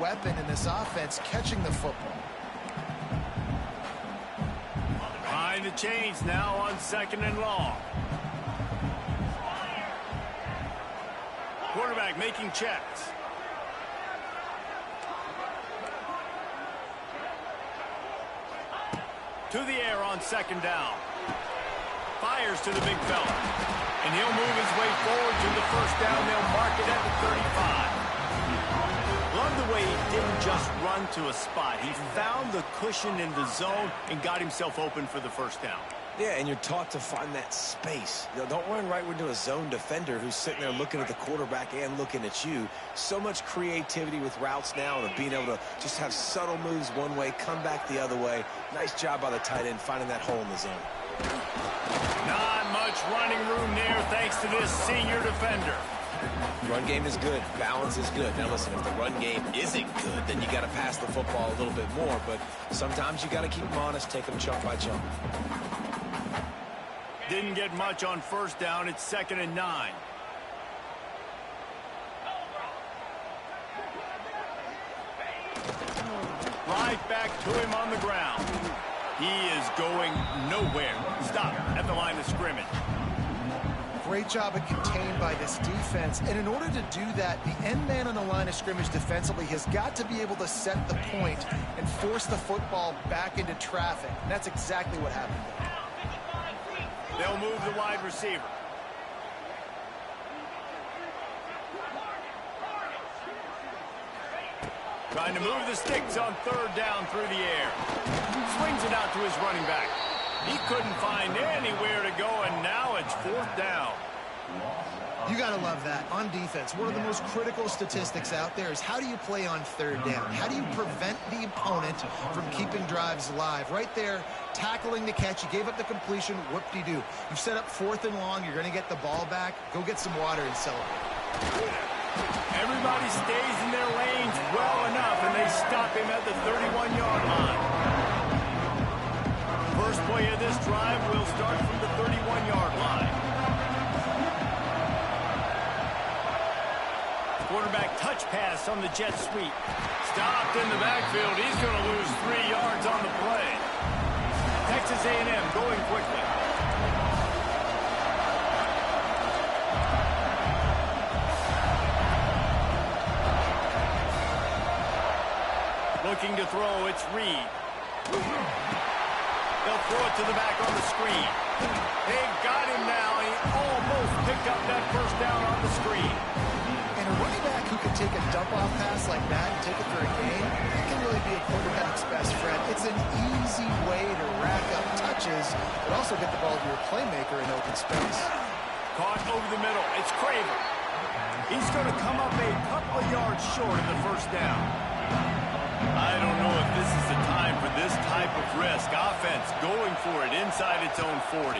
weapon in this offense, catching the football. Behind the chains now on 2nd and long. Quarterback making checks. To the air on 2nd down. Fires to the big fella. And he'll move his way forward to the 1st down. They'll mark it at the 35. Love the way he didn't just run to a spot. He found the cushion in the zone and got himself open for the 1st down. Yeah, and you're taught to find that space. You know, don't run right into a zone defender who's sitting there looking at the quarterback and looking at you. So much creativity with routes now and being able to just have subtle moves one way, come back the other way. Nice job by the tight end finding that hole in the zone. Not much running room there thanks to this senior defender. Run game is good. Balance is good. Now listen, if the run game isn't good, then you got to pass the football a little bit more. But sometimes you got to keep them honest, take them chunk by chunk. Didn't get much on 1st down. It's 2nd and 9. Right back to him on the ground. He is going nowhere. Stop at the line of scrimmage. Great job of contained by this defense. And in order to do that, the end man on the line of scrimmage defensively has got to be able to set the point and force the football back into traffic. And that's exactly what happened there. They'll move the wide receiver. Trying to move the sticks on 3rd down through the air. Swings it out to his running back. He couldn't find anywhere to go, and now it's 4th down. You got to love that. On defense, one of the most critical statistics out there is how do you play on 3rd down? How do you prevent the opponent from keeping drives alive? Right there, tackling the catch. You gave up the completion. Whoop-de-doo. You've set up 4th and long. You're going to get the ball back. Go get some water and celebrate. Everybody stays in their lanes well enough, and they stop him at the 31-yard line. First play of this drive will start from the 31-yard line. Quarterback touch pass on the jet sweep. Stopped in the backfield. He's going to lose 3 yards on the play. Texas A&M going quickly. Looking to throw, it's Reed. They'll throw it to the back on the screen. They've got him now. He almost picked up that 1st down on the screen. And a running back who can take a dump-off pass like that and take it for a gain, that can really be a quarterback's best friend. It's an easy way to rack up touches, but also get the ball to your playmaker in open space. Caught over the middle. It's Craver. He's going to come up a couple of yards short of the 1st down. I don't know if this is the time for this type of risk. Offense going for it inside its own 40.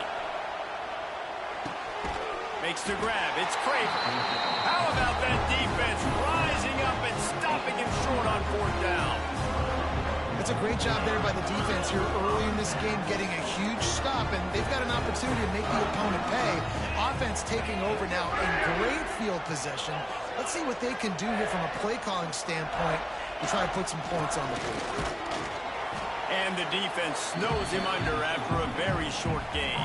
Makes the grab. It's Craver. How about that defense rising up and stopping him short on 4th down? That's a great job there by the defense here early in this game, getting a huge stop, and they've got an opportunity to make the opponent pay. Offense taking over now in great field possession. Let's see what they can do here from a play-calling standpoint to try to put some points on the board. And the defense snows him under after a very short gain.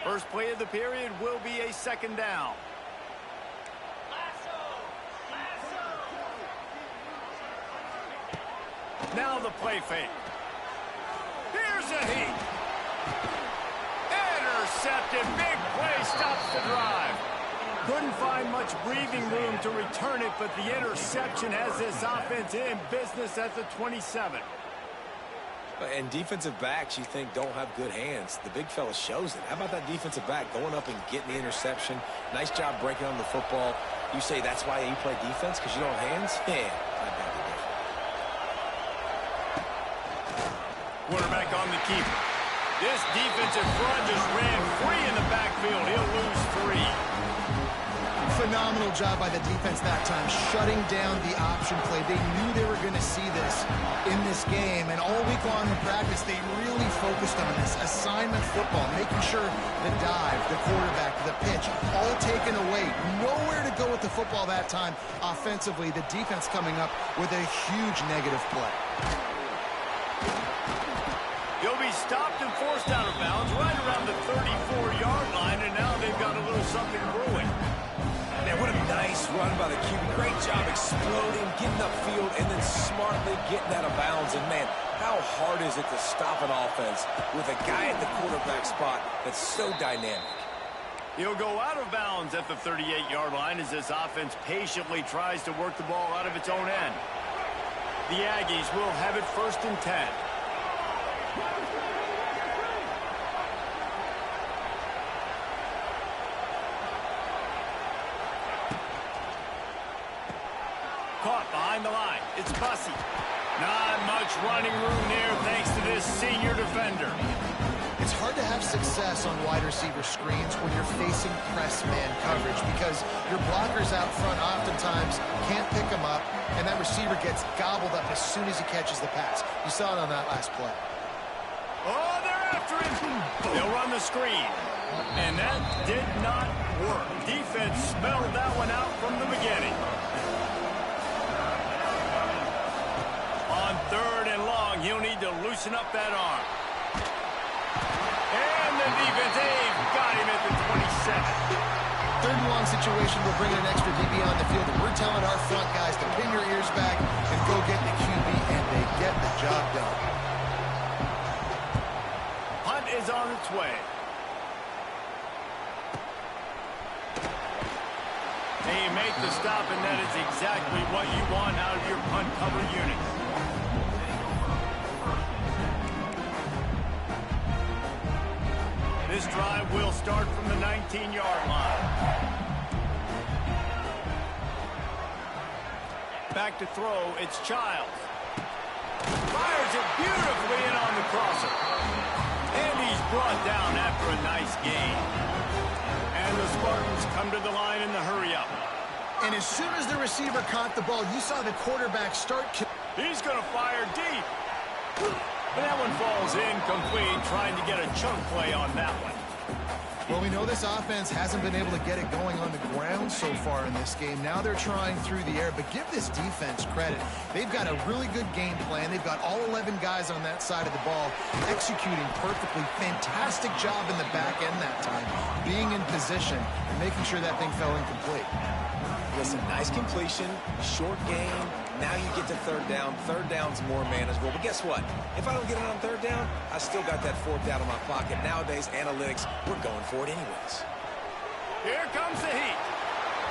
First play of the period will be a 2nd down. Now the play fake. Here's a heat. Intercepted. Big play stops the drive. Couldn't find much breathing room to return it, but the interception has this offense in business at the 27. And defensive backs you think don't have good hands. The big fella shows it. How about that defensive back going up and getting the interception? Nice job breaking on the football. You say that's why you play defense, because you don't have hands? Yeah, I bet you do. Quarterback on the keeper. This defensive front just ran free in the backfield. He'll lose 3. Phenomenal job by the defense that time, shutting down the option play. They knew they were going to see this in this game, and all week long in practice, they really focused on this assignment football, making sure the dive, the quarterback, the pitch, all taken away. Nowhere to go with the football that time offensively. The defense coming up with a huge negative play. He'll be stopped and forced out of bounds right around the 34-yard line, and now they've got a little something brewing. Man, what a nice run by the QB. Great job exploding, getting upfield, and then smartly getting out of bounds. And, man, how hard is it to stop an offense with a guy at the quarterback spot that's so dynamic? He'll go out of bounds at the 38-yard line as this offense patiently tries to work the ball out of its own end. The Aggies will have it 1st and 10. Caught behind the line. It's Bussey. Not much running room there thanks to this senior defender. It's hard to have success on wide receiver screens when you're facing press man coverage because your blockers out front oftentimes can't pick them up, and that receiver gets gobbled up as soon as he catches the pass. You saw it on that last play. Oh, they're after him. They'll run the screen. And that did not work. Defense smelled that one out from the beginning. On 3rd and long, he'll need to loosen up that arm. And the defense, they've got him at the 27. 3rd and long situation will bring in an extra DB on the field, and we're telling our front guys to pin your ears back and go get the QB, and they get the job done. Hunt is on its way. They make the stop, and that is exactly what you want out of your punt cover unit. This drive will start from the 19-yard line. Back to throw, it's Childs. Fires it beautifully in on the crosser. And he's brought down after a nice gain. And the Spartans come to the line in the hurry-up. And as soon as the receiver caught the ball, you saw the quarterback start. He's going to fire deep. But that one falls incomplete, trying to get a chunk play on that one. Well, we know this offense hasn't been able to get it going on the ground so far in this game. Now they're trying through the air, but give this defense credit. They've got a really good game plan. They've got all 11 guys on that side of the ball executing perfectly. Fantastic job in the back end that time, being in position and making sure that thing fell incomplete. Listen, nice completion, short game. Now you get to 3rd down. 3rd down's more manageable. But guess what? If I don't get it on 3rd down, I still got that 4th down in my pocket. Nowadays, analytics, we're going for it anyways. Here comes the heat.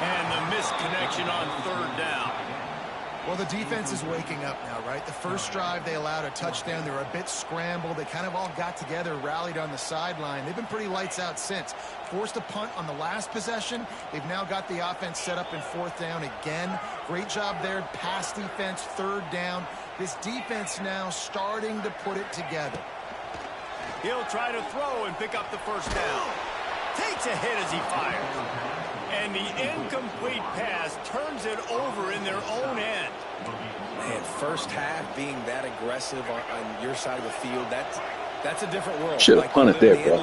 And the missed connection on 3rd down. Well, the defense is waking up now, right? The first drive, they allowed a touchdown. They were a bit scrambled. They kind of all got together, rallied on the sideline. They've been pretty lights out since. Forced a punt on the last possession. They've now got the offense set up in 4th down again. Great job there. Pass defense, 3rd down. This defense now starting to put it together. He'll try to throw and pick up the 1st down. Takes a hit as he fires. And the incomplete pass turns it over in their own end. Man, first half being that aggressive on your side of the field, that's a different world. Should have punted there, bro.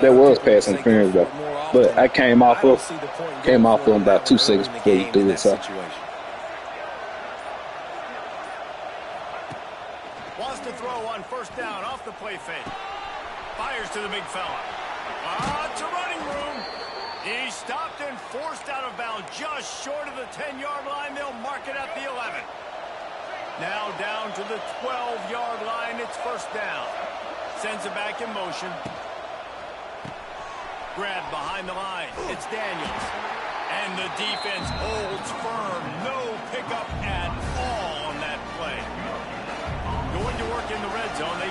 That was pass interference, though. But I came off of him about 2 seconds before he threw it. So. Wants to throw on 1st down off the play fake. Fires to the big fella. It's a running room. He's stopped and forced out of bounds just short of the 10-yard line. They'll mark it at the 11. Now down to the 12-yard line. It's 1st down. Sends it back in motion. Grab behind the line. It's Daniels. And the defense holds firm. No pickup at all on that play. Going to work in the red zone. They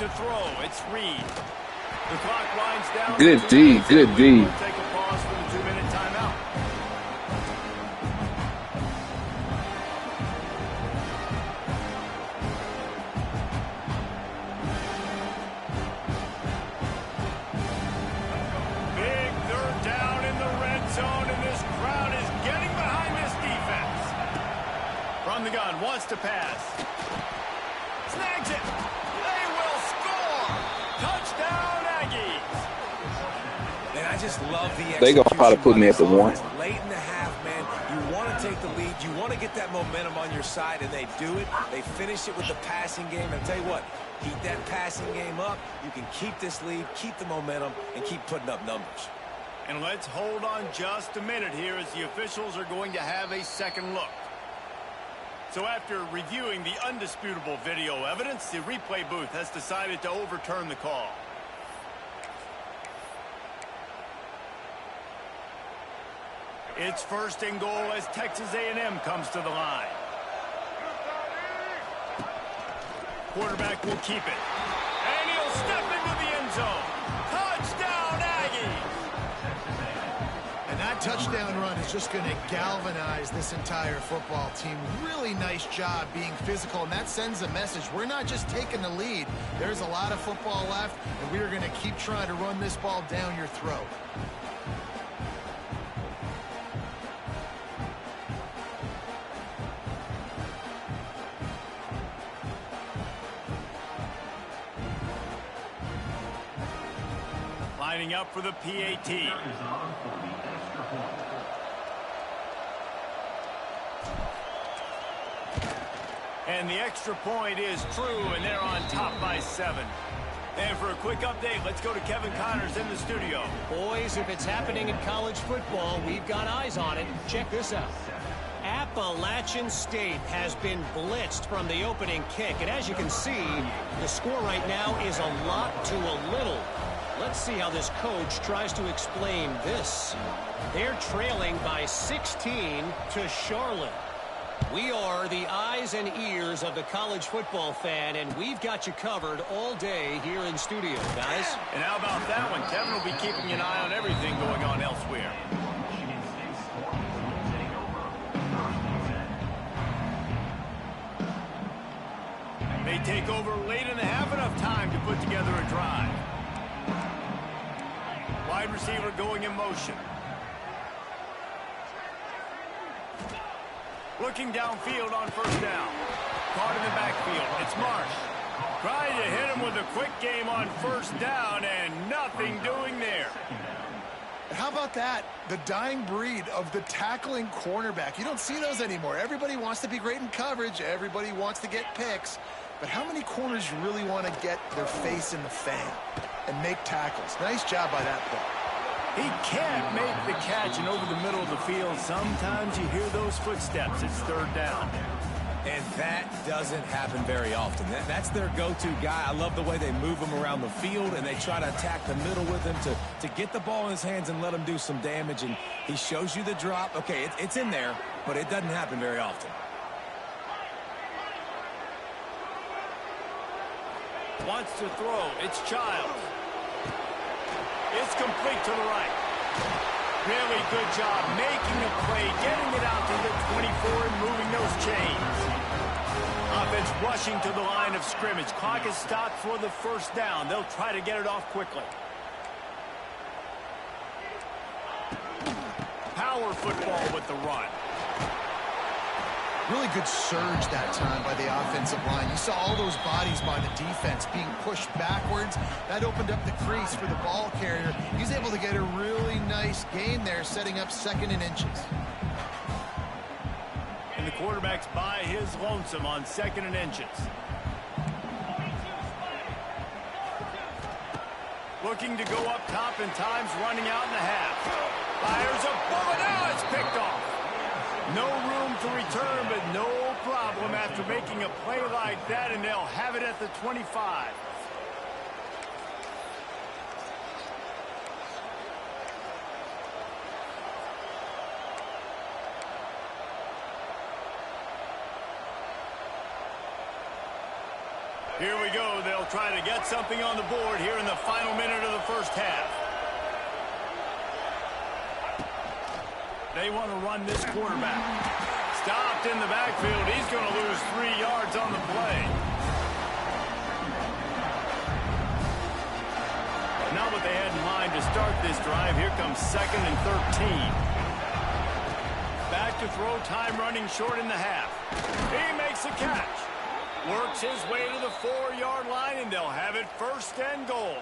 to throw. It's Reed. The clock winds down. Good D, good D. We'll take a pause for the 2-minute timeout. Big third down in the red zone, and this crowd is getting behind this defense. From the gun, wants to pass. Snags it. They will score. Touchdown, Aggies. And I just love the execution. They gonna probably put me at the one. Late in the half, man. You want to take the lead. You want to get that momentum on your side, and they do it. They finish it with the passing game. And I'll tell you what, keep that passing game up. You can keep this lead, keep the momentum, and keep putting up numbers. And let's hold on just a minute here as the officials are going to have a second look. So after reviewing the undisputable video evidence, the replay booth has decided to overturn the call. It's first and goal as Texas A&M comes to the line. Quarterback will keep it. And he'll step into the end zone. Touchdown, Aggies! And that touchdown run is just going to galvanize this entire football team. Really nice job being physical, and that sends a message. We're not just taking the lead. There's a lot of football left, and we are going to keep trying to run this ball down your throat. Lining up for the PAT. And the extra point is true, and they're on top by 7. And for a quick update, let's go to Kevin Connors in the studio. Boys, if it's happening in college football, we've got eyes on it. Check this out. Appalachian State has been blitzed from the opening kick. And as you can see, the score right now is a lot to a little. Let's see how this coach tries to explain this. They're trailing by 16 to Charlotte. We are the eyes and ears of the college football fan, and we've got you covered all day here in studio, guys. And how about that one? Kevin will be keeping an eye on everything going on elsewhere. They take over late in the half, enough time to put together a drive. Wide receiver going in motion. Looking downfield on first down. Caught in the backfield. It's Marsh. Trying to hit him with a quick game on first down, and nothing doing there. How about that? The dying breed of the tackling cornerback. You don't see those anymore. Everybody wants to be great in coverage. Everybody wants to get picks. But how many corners really want to get their face in the fan and make tackles? Nice job by that play. He can't make the catch, and over the middle of the field, sometimes you hear those footsteps. It's third down. And that doesn't happen very often. That's their go-to guy. I love the way they move him around the field, and they try to attack the middle with him to get the ball in his hands and let him do some damage. And he shows you the drop. Okay, it's in there, but it doesn't happen very often. Wants to throw. It's Childs. It's complete to the right. Really good job making a play, getting it out to the 24 and moving those chains. Offense rushing to the line of scrimmage. Clock is stopped for the first down. They'll try to get it off quickly. Power football with the run. Really good surge that time by the offensive line. You saw all those bodies by the defense being pushed backwards. That opened up the crease for the ball carrier. He's able to get a really nice gain there, setting up second and inches. And the quarterback's by his lonesome on second and inches. Looking to go up top, and time's running out in the half. Fires a bullet. Now it's picked off. No room to return, but no problem after making a play like that, and they'll have it at the 25. Here we go. They'll try to get something on the board here in the final minute of the first half. They want to run this quarterback. Stopped in the backfield. He's going to lose 3 yards on the play. Not what they had in mind to start this drive. Here comes 2nd and 13. Back to throw, time running short in the half. He makes a catch. Works his way to the 4-yard line, and they'll have it 1st and goal.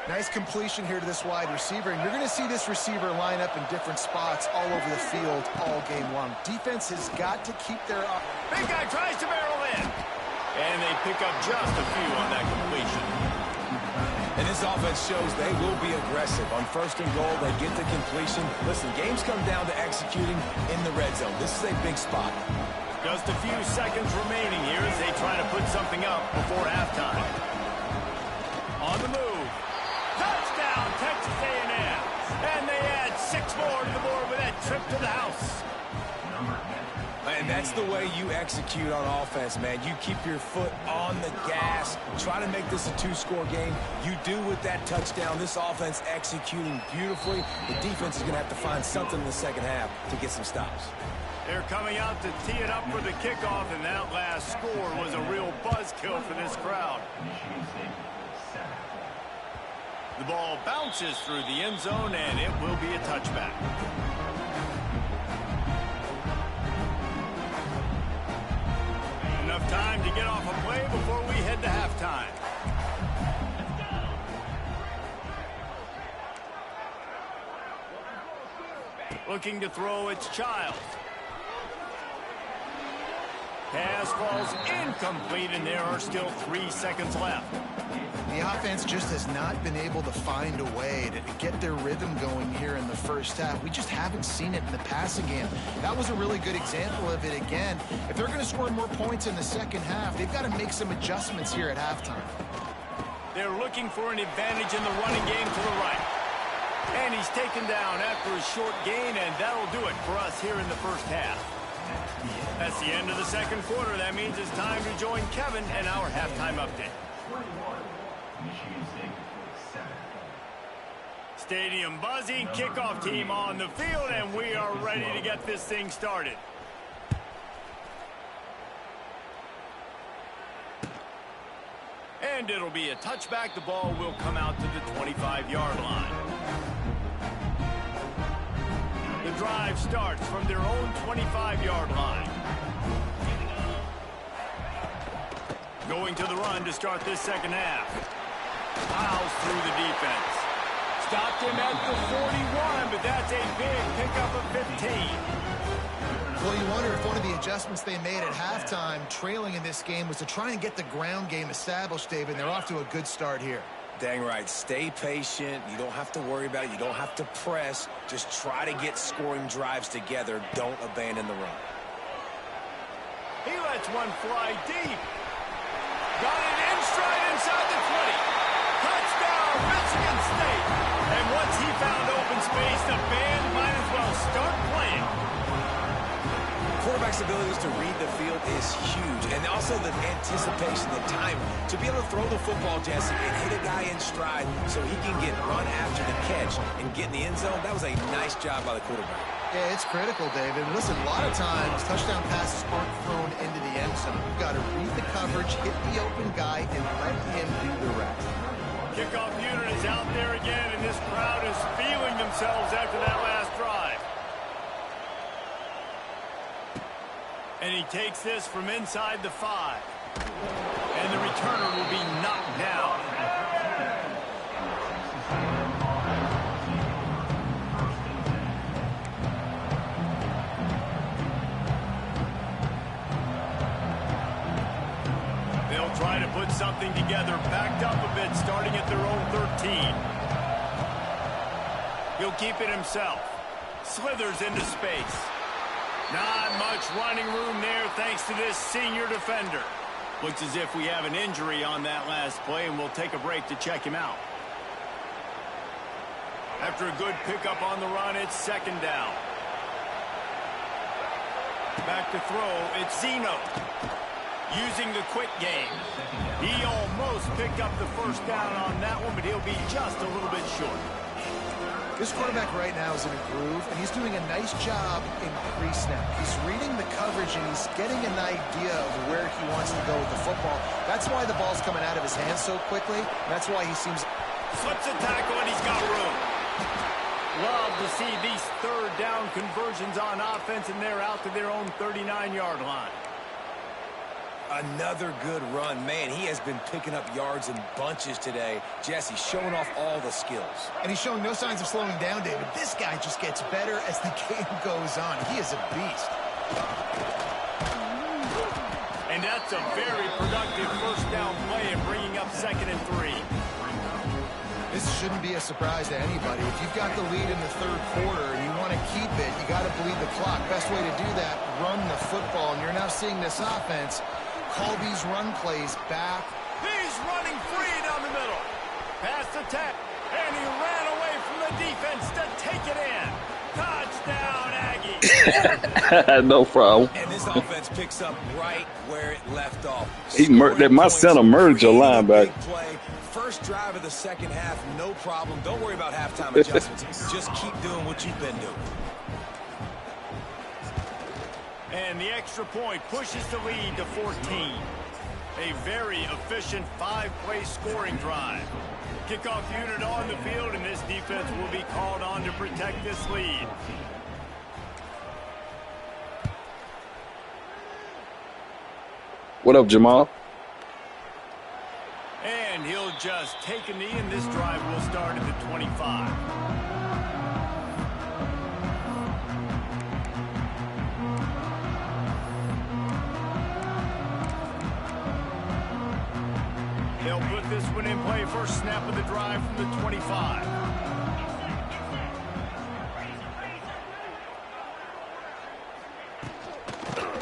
Nice completion here to this wide receiver, and you're going to see this receiver line up in different spots all over the field all game long. Defense has got to keep their... Big guy tries to barrel in, and they pick up just a few on that completion. And this offense shows they will be aggressive. On 1st and goal, they get the completion. Listen, games come down to executing in the red zone. This is a big spot. Just a few seconds remaining here as they try to put something up before halftime. On the move. Touchdown, Texas A&M. And they add 6 more to the board with that trip to the house. And that's the way you execute on offense, man. You keep your foot on the gas. Try to make this a 2-score game. You do with that touchdown. This offense executing beautifully. The defense is going to have to find something in the second half to get some stops. They're coming out to tee it up for the kickoff, and that last score was a real buzzkill for this crowd. The ball bounces through the end zone, and it will be a touchback. Enough time to get off a play before we head to halftime. Looking to throw, it's Childs. Pass falls incomplete, and there are still 3 seconds left. The offense just has not been able to find a way to get their rhythm going here in the first half. We just haven't seen it in the passing game. That was a really good example of it again. If they're going to score more points in the second half, they've got to make some adjustments here at halftime. They're looking for an advantage in the running game to the right. And he's taken down after a short gain, and that'll do it for us here in the first half. That's the end of the second quarter. That means it's time to join Kevin and our halftime update. Stadium buzzing, kickoff team on the field, and we are ready to get this thing started. And it'll be a touchback. The ball will come out to the 25-yard line. The drive starts from their own 25-yard line. Going to the run to start this second half. Plows through the defense. Stopped him at the 41, but that's a big pickup of 15. Well, you wonder if one of the adjustments they made at halftime, trailing in this game, was to try and get the ground game established, David. They're off to a good start here. Dang right. Stay patient. You don't have to worry about it. You don't have to press. Just try to get scoring drives together. Don't abandon the run. He lets one fly deep. Got it in stride inside the 20. Touchdown, Michigan State. And once he found open space, the band might as well start playing. Quarterback's abilities to read the field is huge, and also the anticipation, the time to be able to throw the football, Jesse, and hit a guy in stride so he can get run after the catch and get in the end zone. That was a nice job by the quarterback. Yeah, it's critical, David. Listen, a lot of times touchdown passes aren't thrown into the end zone. You've got to read the coverage, hit the open guy, and let him do the rest. Kickoff unit is out there again, and this crowd is feeling themselves after that last drive. And he takes this from inside the 5. And the returner will be knocked down. They'll try to put something together, backed up a bit, starting at their own 13. He'll keep it himself. Slithers into space. Not much running room there thanks to this senior defender. Looks as if we have an injury on that last play, and we'll take a break to check him out. After a good pickup on the run, it's second down. Back to throw, it's Zeno. using the quick game. He almost picked up the first down on that one, but he'll be just a little bit short. This quarterback right now is in a groove, and he's doing a nice job in pre-snap. He's reading the coverage, and he's getting an idea of where he wants to go with the football. That's why the ball's coming out of his hands so quickly. That's why he seems... Slips a tackle, and he's got room. Love to see these third down conversions on offense, and they're out to their own 39-yard line. Another good run. Man, he has been picking up yards in bunches today. Jesse showing off all the skills. And he's showing no signs of slowing down, David. This guy just gets better as the game goes on. He is a beast. And that's a very productive first down play and bringing up 2nd and 3. This shouldn't be a surprise to anybody. If you've got the lead in the third quarter and you want to keep it, you got to bleed the clock. Best way to do that, run the football. And you're now seeing this offense call these run plays back. He's running free down the middle. Pass attack, and he ran away from the defense to take it in. Touchdown, Aggie. No problem. And this offense picks up right where it left off. My center merged your linebacker. First drive of the second half, no problem. Don't worry about halftime adjustments. Just keep doing what you've been doing. And the extra point pushes the lead to 14. A very efficient 5-play scoring drive. Kickoff unit on the field, and this defense will be called on to protect this lead. What up, Jamal? And he'll just take a knee, and this drive will start at the 25. They'll put this one in play. First snap of the drive from the 25.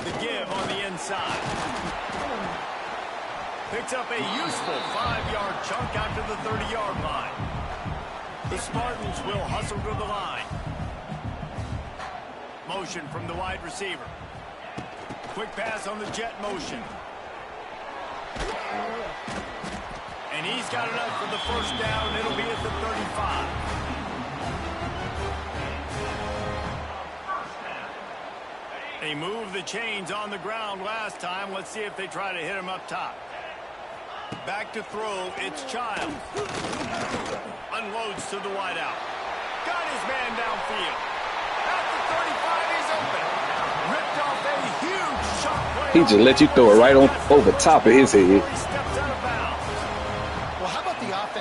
The give on the inside. Picks up a useful 5-yard chunk after the 30-yard line. The Spartans will hustle to the line. Motion from the wide receiver. Quick pass on the jet motion. And he's got enough for the first down. It'll be at the 35. They moved the chains on the ground last time. Let's see if they try to hit him up top. Back to throw. It's Child. Unloads to the wideout. Got his man downfield. At the 35, he's open. Ripped off a huge shot play. He just let you throw it right on over top of his head.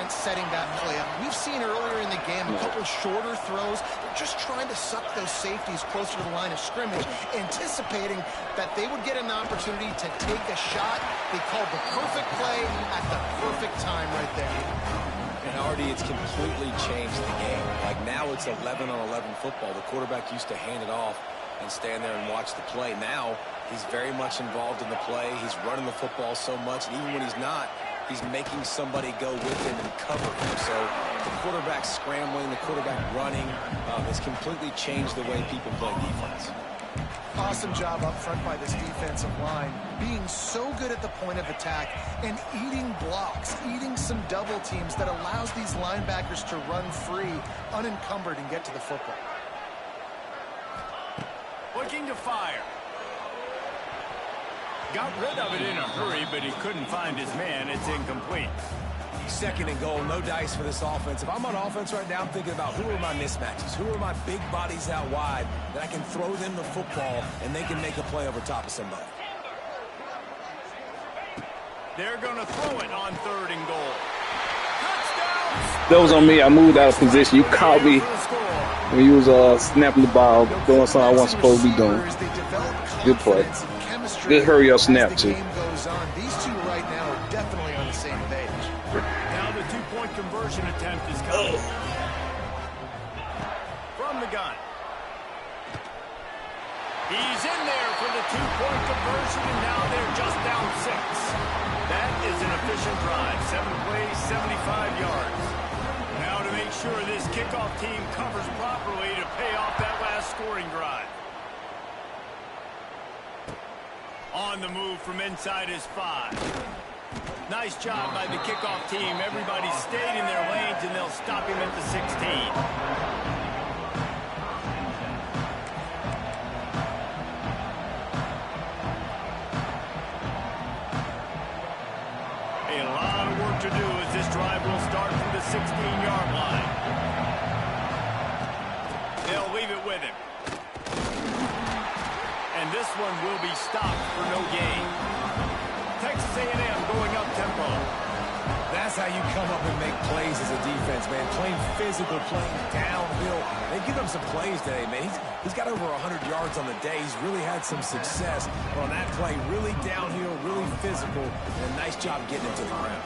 Setting that play up. We've seen earlier in the game a couple shorter throws. They're just trying to suck those safeties closer to the line of scrimmage, anticipating that they would get an opportunity to take a shot. They called the perfect play at the perfect time right there. And already it's completely changed the game. Like now it's 11-on-11 football. The quarterback used to hand it off and stand there and watch the play. Now he's very much involved in the play. He's running the football so much, and even when he's not, he's making somebody go with him and cover him. So the quarterback scrambling, the quarterback running has completely changed the way people play defense. Awesome job up front by this defensive line, being so good at the point of attack and eating blocks, eating some double teams that allows these linebackers to run free, unencumbered, and get to the football. Looking to fire. Got rid of it in a hurry, but he couldn't find his man. It's incomplete. 2nd and goal, no dice for this offense. If I'm on offense right now, I'm thinking about who are my mismatches? Who are my big bodies out wide that I can throw them the football and they can make a play over top of somebody? They're going to throw it on 3rd and goal. Touchdown! That was on me. I moved out of position. You caught me when you was snapping the ball, doing something I wasn't supposed to be doing. Good play. Good hurry up snap, too. These two right now are definitely on the same page. Now the 2-point conversion attempt is coming. From the gun. He's in there for the 2-point conversion, and now they're just down 6. That is an efficient drive. 7 plays, 75 yards. Now to make sure this kickoff team covers properly to pay off that last scoring drive. On the move from inside his 5. Nice job by the kickoff team. Everybody stayed in their lanes, and they'll stop him at the 16. A lot of work to do as this drive will start from the 16-yard line. They'll leave it with him. And this one will be stopped for no gain. Texas A&M going up tempo. That's how you come up and make plays as a defense, man. Playing physical, playing downhill. They give him some plays today, man. He's got over 100 yards on the day. He's really had some success on that play. Really downhill, really physical, and a nice job getting it to the ground.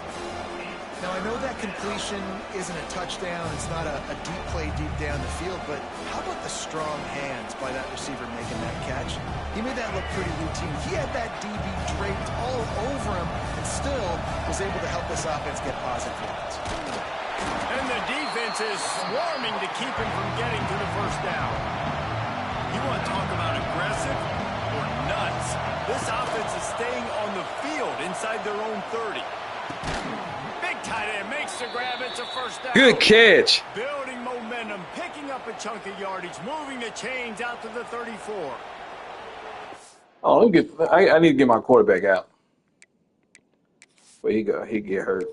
Now, I know that completion isn't a touchdown. It's not a deep play deep down the field, but how about the strong hands by that receiver making that catch? He made that look pretty routine. He had that DB draped all over him and still was able to help this offense get positive yards. And the defense is swarming to keep him from getting to the first down. You want to talk about aggressive or nuts? This offense is staying on the field inside their own 30. Tight end makes the grab. It's a first down. Good catch. Building momentum, picking up a chunk of yardage, moving the chains out to the 34. Oh, I need to get my quarterback out. But he get hurt.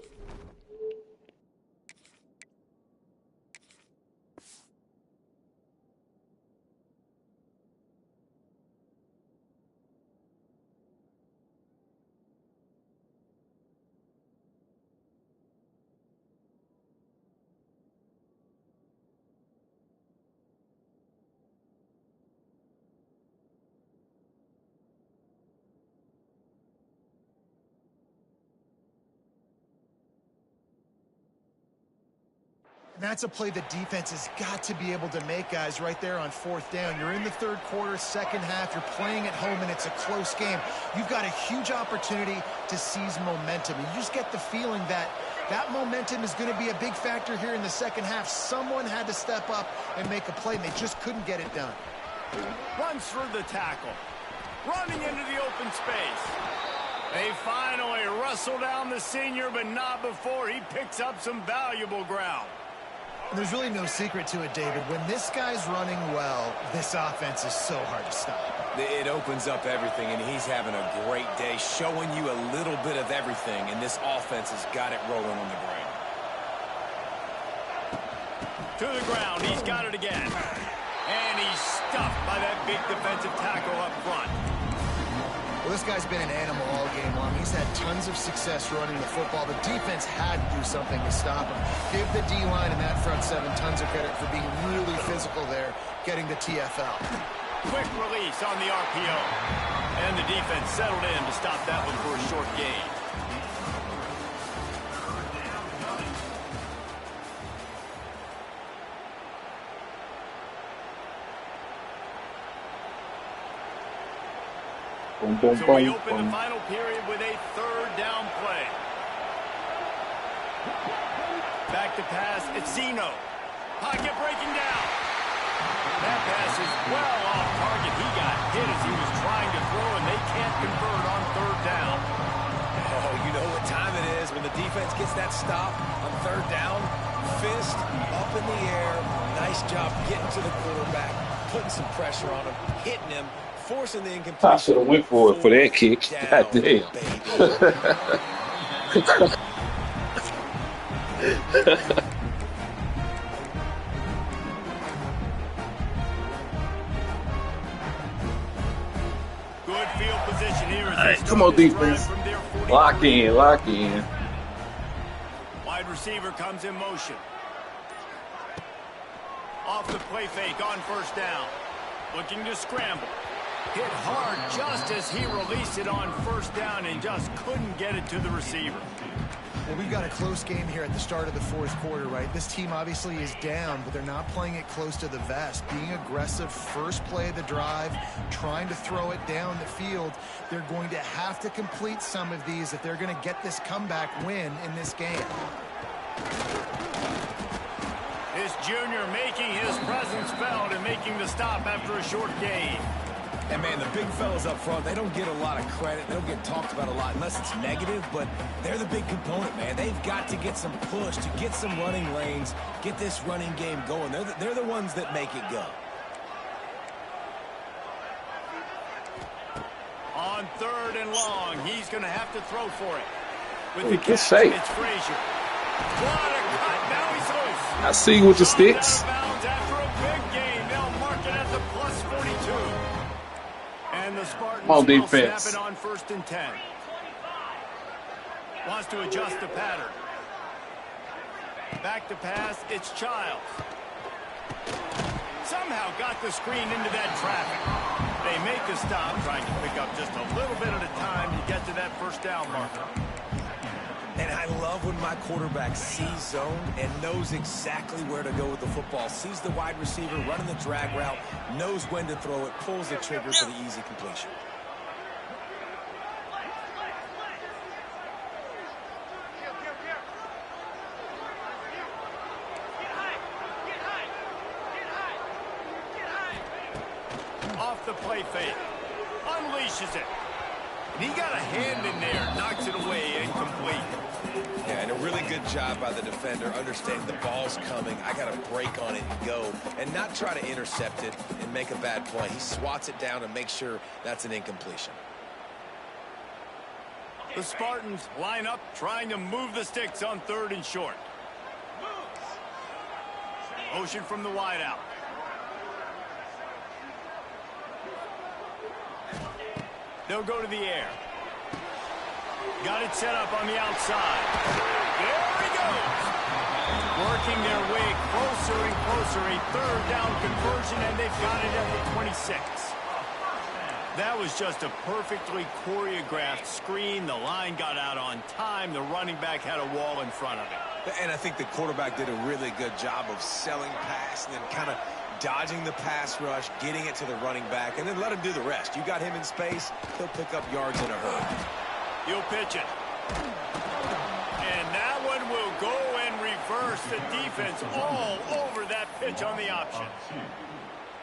And that's a play the defense has got to be able to make, guys, right there on 4th down. You're in the 3rd quarter, 2nd half. You're playing at home, and it's a close game. You've got a huge opportunity to seize momentum. And you just get the feeling that that momentum is going to be a big factor here in the 2nd half. Someone had to step up and make a play, and they just couldn't get it done. Runs through the tackle. Running into the open space. They finally wrestle down the senior, but not before he picks up some valuable ground. There's really no secret to it, David. When this guy's running well, this offense is so hard to stop. It opens up everything, and he's having a great day, showing you a little bit of everything, and this offense has got it rolling on the ground. To the ground, he's got it again. And he's stuffed by that big defensive tackle up front. Well, this guy's been an animal all game long. He's had tons of success running the football. The defense had to do something to stop him. Give the D-line and that front 7 tons of credit for being really physical there, getting the TFL. Quick release on the RPO. And the defense settled in to stop that one for a short gain. Boom, boom, So boom, we open boom. the final period with a 3rd down play. Back to pass, it's Zeno. Pocket breaking down. That pass is well off target. He got hit as he was trying to throw, and they can't convert on 3rd down. Oh, you know what time it is when the defense gets that stop on 3rd down. Fist up in the air. Nice job getting to the quarterback, putting some pressure on him, hitting him, forcing the incompletion. I should have went for it for that kick. God damn. Good field position here. All right, come on, defense. Lock in, lock in. Wide receiver comes in motion. Off the play fake on 1st down. Looking to scramble. Hit hard just as he released it on 1st down and just couldn't get it to the receiver. Well, we've got a close game here at the start of the 4th quarter, right? This team obviously is down, but they're not playing it close to the vest. Being aggressive, first play of the drive, trying to throw it down the field. They're going to have to complete some of these if they're going to get this comeback win in this game. This junior making his presence felt and making the stop after a short gain. And, man, the big fellas up front, they don't get a lot of credit. They don't get talked about a lot unless it's negative, but they're the big component, man. They've got to get some push, to get some running lanes, get this running game going. They're the ones that make it go. On 3rd and long, he's going to have to throw for it. With Hey, the good catch, save. it's Frazier. What a cut. Now he's loose. I see you with the sticks. Out of bounds after a big gain. They'll mark it at the plus 42. And the Spartans On will defense. snap it on 1st and 10. Wants to adjust the pattern. Back to pass, it's Childs. Somehow got the screen into that traffic. They make a stop, trying to pick up just a little bit at a time to get to that 1st down marker. And I love when my quarterback sees zone and knows exactly where to go with the football. Sees the wide receiver running the drag route, knows when to throw it, pulls the trigger for the easy completion. Off the play fake. Unleashes it. And he got a hand in there. Knocks it away. Incomplete. Yeah, and a really good job by the defender, understanding the ball's coming. I got to break on it and go, and not try to intercept it and make a bad play. He swats it down and makes sure that's an incompletion. The Spartans line up, trying to move the sticks on 3rd and short. Motion from the wideout. They'll go to the air. Got it set up on the outside. There he goes. Working their way closer and closer. A 3rd down conversion, and they've got it at the 26. That was just a perfectly choreographed screen. The line got out on time. The running back had a wall in front of it. And I think the quarterback did a really good job of selling pass and then kind of dodging the pass rush, getting it to the running back, and then let him do the rest. You got him in space, he'll pick up yards in a hurry. He'll pitch it. And that one will go and reverse. The defense all over that pitch on the option.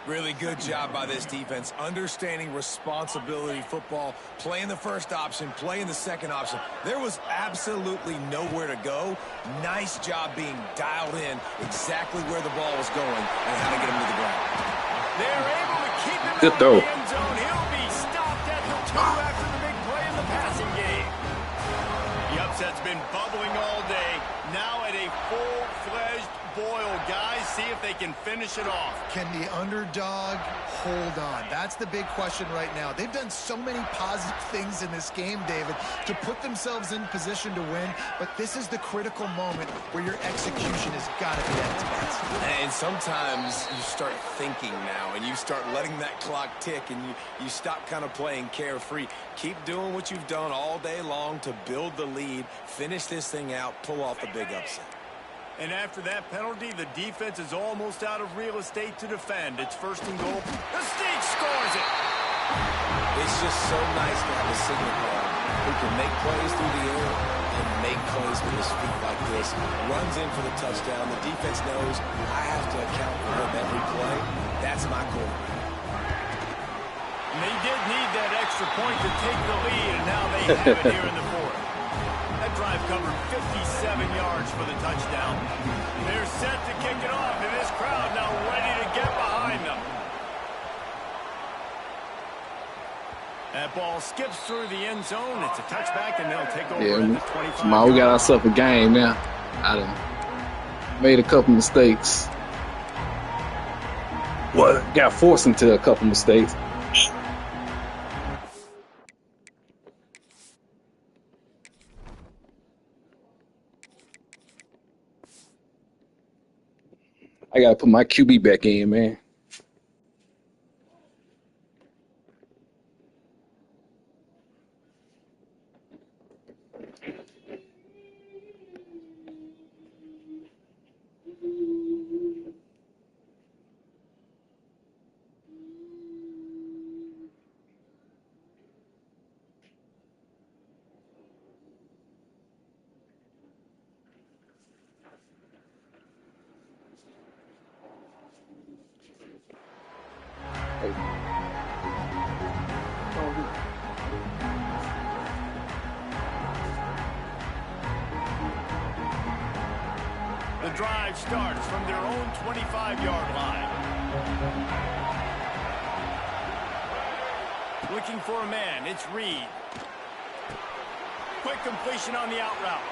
Really good job by this defense, understanding responsibility football, playing the first option, playing the second option. There was absolutely nowhere to go. Nice job being dialed in exactly where the ball was going and how to get him to the ground. They're able to keep him Good out throw. of the end zone. He'll be stopped at the 2 after the big play in the passing game. The upset's been bubbling all day. Now at a full-fledged boil. Guys, see if they can finish it off. Can the underdog hold on? That's the big question right now. They've done so many positive things in this game, David, to put themselves in position to win, but this is the critical moment where your execution has got to be at its best. And sometimes you start thinking now, and you start letting that clock tick, and you stop kind of playing carefree. Keep doing what you've done all day long to build the lead, finish this thing out, pull off the big upset. And after that penalty, the defense is almost out of real estate to defend. It's 1st and goal. The State scores it. It's just so nice to have a signal player who can make plays through the air and make plays with his feet like this. Runs in for the touchdown. The defense knows I have to account for him every play. That's my quarterback. And they did need that extra point to take the lead, and now they have it here in the 4th. That drive covered 57 yards for the touchdown. They're set to kick it off, and this crowd now ready to get behind them. That ball skips through the end zone. It's a touchback, and they'll take over at the 25. Come on, we got ourselves a game now. I done made a couple mistakes. Well, got forced into a couple mistakes. I gotta put my QB back in, man. The drive starts from their own 25-yard line. Looking for a man. It's Reed. Quick completion on the out route.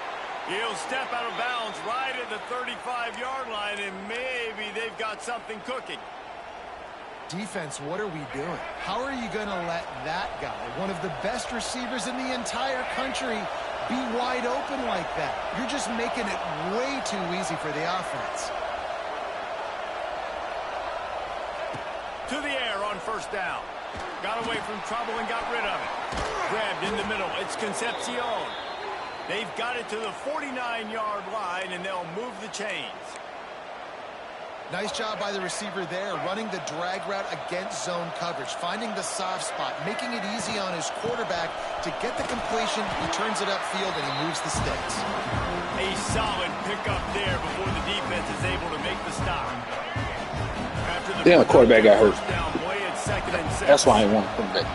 He'll step out of bounds right at the 35-yard line, and maybe they've got something cooking. Defense, what are we doing? How are you going to let that guy, one of the best receivers in the entire country, be wide open like that? You're just making it way too easy for the offense. To the air on first down. Got away from trouble and got rid of it. Grabbed in the middle. It's Concepcion. They've got it to the 49-yard line, and they'll move the chains. Nice job by the receiver there, running the drag route against zone coverage, finding the soft spot, making it easy on his quarterback to get the completion. He turns it upfield, and he moves the sticks. A solid pickup there before the defense is able to make the stop. Damn, the quarterback got hurt. Down play at 2nd and 6. That's why I want to come back.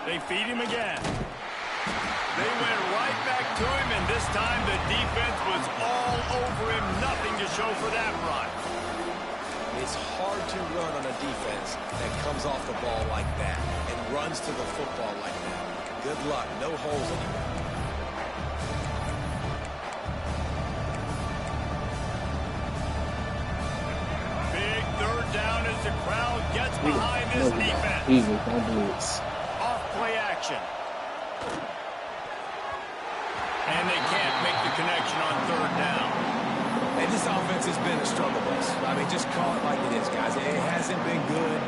They feed him again. They went right back to him, and this time the defense was all over him. Nothing to show for that run. It's hard to run on a defense that comes off the ball like that and runs to the football like that. Good luck. No holes anywhere. Big third down as the crowd gets behind this defense. Easy, don't do this. Off play action. And they can't make the connection on third down. And this offense has been a struggle bus. I mean, just call it like it is, guys. It hasn't been good,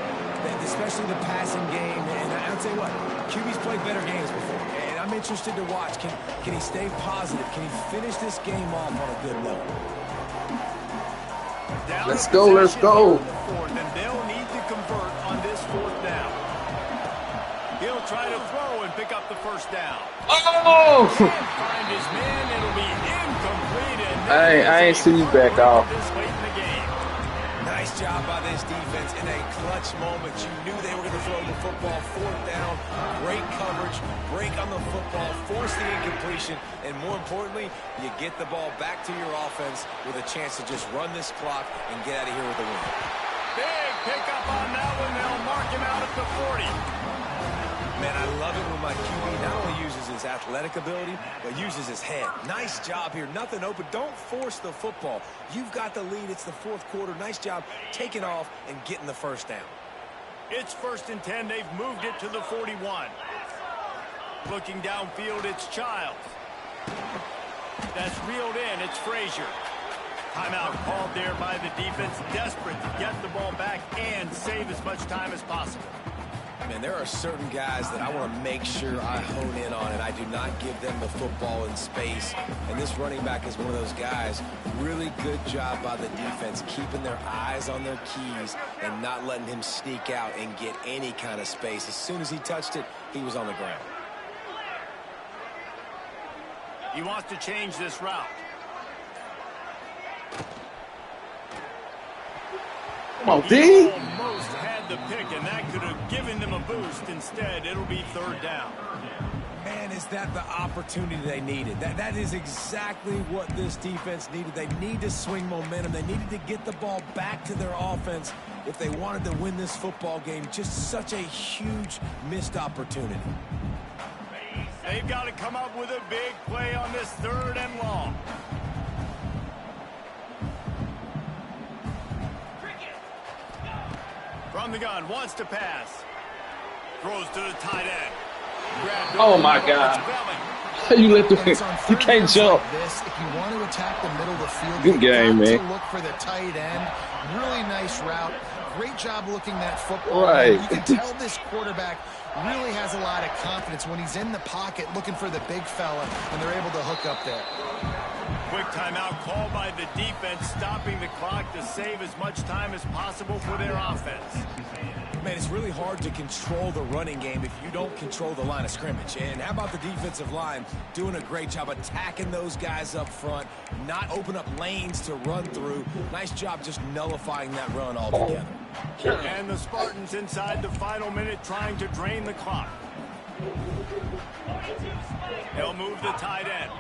especially the passing game. And I'll tell you what, QB's played better games before. And I'm interested to watch. Can he stay positive? Can he finish this game off on a good note? Let's go, let's go. And they'll need to convert on this fourth down. He'll try to throw and pick up the first down. Oh! Find his man. It'll be incomplete. And I ain't seen you back off. This late in the game. Nice job by this defense in a clutch moment. You knew they were going to throw the football. Fourth down, great coverage, break on the football, force the incompletion, and more importantly, you get the ball back to your offense with a chance to just run this clock and get out of here with a win. Big pickup on that one. They'll mark him out at the 40. Man, I love it when my QB not only uses his athletic ability, but uses his head. Nice job here. Nothing open. Don't force the football. You've got the lead. It's the fourth quarter. Nice job taking off and getting the first down. It's 1st and 10. They've moved it to the 41. Looking downfield, it's Childs. That's reeled in. It's Frazier. Timeout called there by the defense. Desperate to get the ball back and save as much time as possible. Man, there are certain guys that I want to make sure I hone in on, and I do not give them the football in space. And this running back is one of those guys. Really good job by the defense, keeping their eyes on their keys and not letting him sneak out and get any kind of space. As soon as he touched it, he was on the ground. He wants to change this route. Come on, D. Almost had the pick, and that could have given them a boost. Instead, it'll be third down. Man, is that the opportunity they needed? That is exactly what this defense needed. They need to swing momentum. They needed to get the ball back to their offense if they wanted to win this football game. Just such a huge missed opportunity. They've got to come up with a big play on this 3rd and long. From the gun, wants to pass. Throws to the tight end. Oh my God! You let the you can't jump. This, if you want to attack the middle of the field, Good game, man. To look for the tight end. Really nice route. Great job looking that football. Right. You can tell this quarterback really has a lot of confidence when he's in the pocket looking for the big fella, and they're able to hook up there. Quick timeout called by the defense, stopping the clock to save as much time as possible for their offense. Man, it's really hard to control the running game if you don't control the line of scrimmage. And how about the defensive line doing a great job attacking those guys up front, not open up lanes to run through. Nice job just nullifying that run altogether. And the Spartans inside the final minute trying to drain the clock. They'll move the tight end.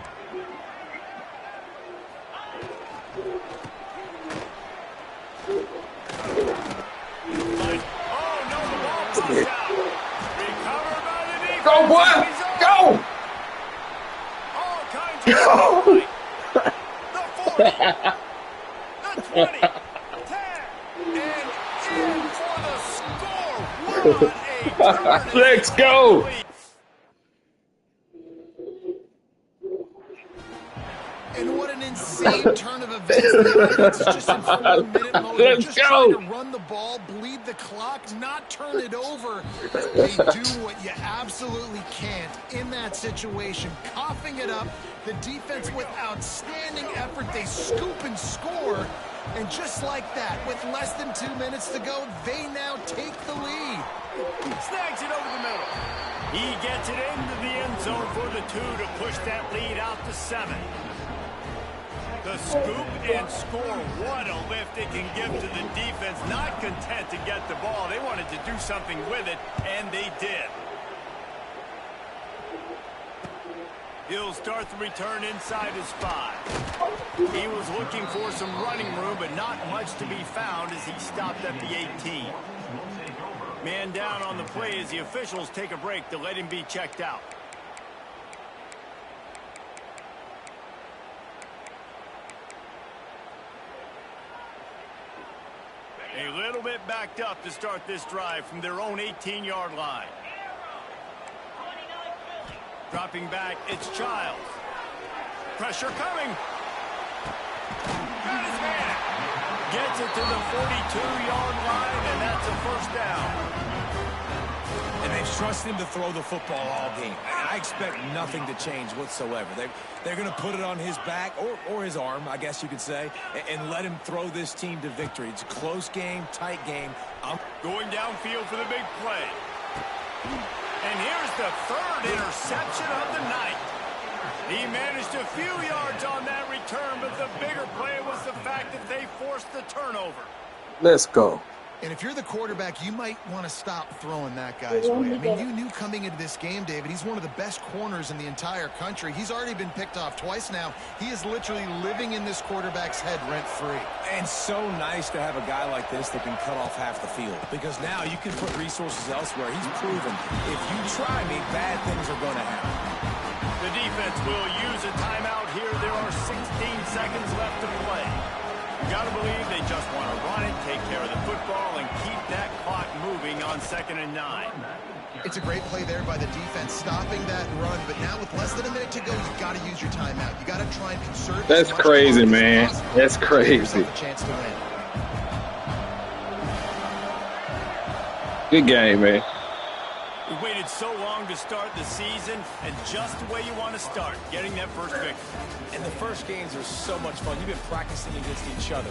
no, the ball pops out. Recovered by the defense. Go, boy! Go! All kinds of fight. The 40, the 20, 10, and in for the score. What a turn. Let's go! And what an insane turn of events. The offense is just in 4-minute mode. They're Let's just go. trying to run the ball, bleed the clock, not turn it over. They do what you absolutely can't in that situation. Coughing it up, the defense with outstanding effort. They scoop and score. And just like that, with less than 2 minutes to go, they now take the lead. Snags it over the middle. He gets it into the end zone for the 2 to push that lead out to 7. The scoop and score. What a lift it can give to the defense. Not content to get the ball. They wanted to do something with it, and they did. He'll start the return inside his 5. He was looking for some running room, but not much to be found as he stopped at the 18. Man down on the play as the officials take a break to let him be checked out. A little bit backed up to start this drive from their own 18-yard line. Dropping back, it's Childs. Pressure coming. Got his hand. Gets it to the 42-yard line, and that's a first down. And they've trusted him to throw the football all game. I expect nothing to change whatsoever. They're going to put it on his back, or his arm, I guess you could say, and let him throw this team to victory. It's a close game, tight game. Going downfield for the big play. And here's the 3rd interception of the night. He managed a few yards on that return, but the bigger play was the fact that they forced the turnover. Let's go. And if you're the quarterback, you might want to stop throwing that guy's way. I mean, you knew coming into this game, David, he's one of the best corners in the entire country. He's already been picked off twice now. He is literally living in this quarterback's head rent-free. And so nice to have a guy like this that can cut off half the field, because now you can put resources elsewhere. He's proven if you try me, bad things are going to happen. The defense will use a timeout here. There are 16 seconds left to play. You got to believe they just want to run it, take care of the football, and keep that clock moving on 2nd and 9. It's a great play there by the defense, stopping that run. But now with less than a minute to go, you got to use your timeout. You got to try and conserve. That's crazy, man. That's crazy. A chance to win. Good game, man. We waited so long to start the season, and just the way you want to start, getting that first victory. And the first games are so much fun. You've been practicing against each other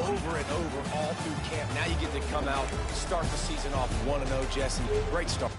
over and over all through camp. Now you get to come out, start the season off 1-0, Jesse. Great start.